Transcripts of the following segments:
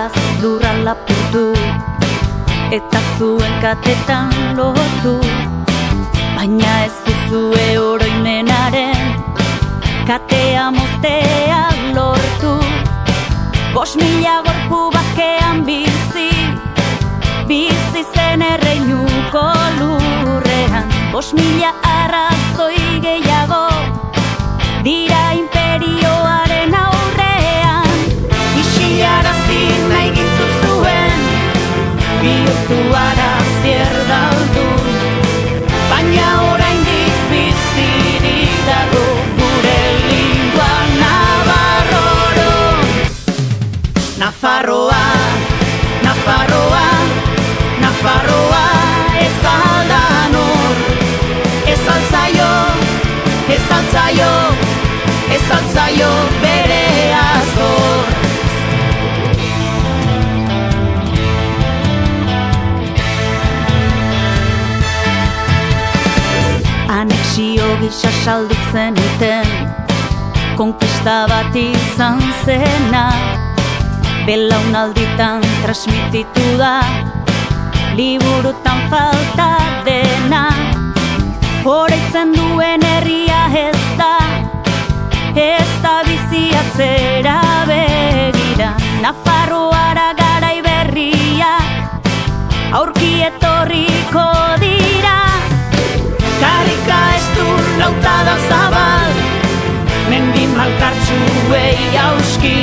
Iaz lurra lapurtu eta zuen katetan lotu, baina ez duzue oroimenaren katea moztea lortu. 5.000 gorpu bakean bizi zen erreinuko lurrean. 5.000 arrazoi gehiago dira imperioaren aurrean. Isilarazi nahi gintu zuen, bihurtu arazi erdaldun, baina oraindik bizirik dago gure lingua nabarroro. Nafarroa, Nafarroa, Nafarroa, ez alda nor, ez altzaio, ez altzaio, ez altzaio bere azor. Anexio gisa saldu zenuten, konkista bat izan zena, belaunalditan transmititu da, liburutan falta dena. Oroitzen duen herria ez da biziatzera begira. Nafarroara garai berriak aurki etorriko dira. Karrika estu lautada zabal, mendi malkartxuei hauski,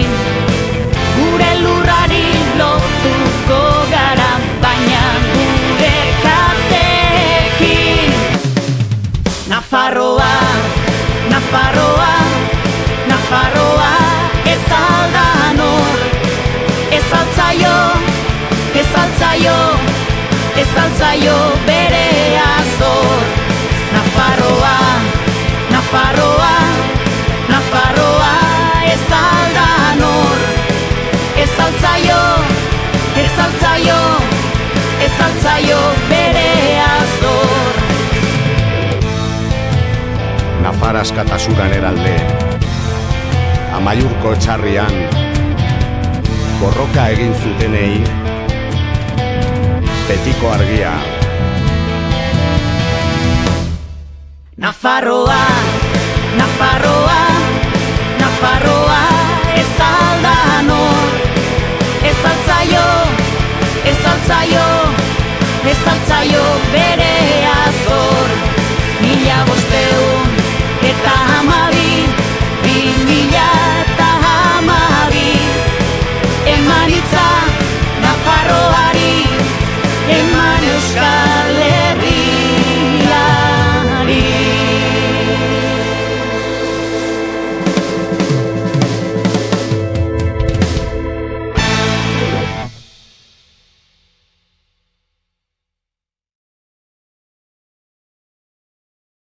gure lurrari lotuko gara, baina gure kateekin. Nafarroa, Nafarroa, Nafarroa, ez alda nor, ez altzaio, ez altzaio, ez altzaio bere azor. Nafarroa, Nafarroa, Nafarroa, ez alda nor, ez altzaio, ez altzaio, ez altzaio bere azor. Nafar askatasuran eralde, Amaiurko etxarrian, borroka egin zutenei, betiko argia. Nafarroa,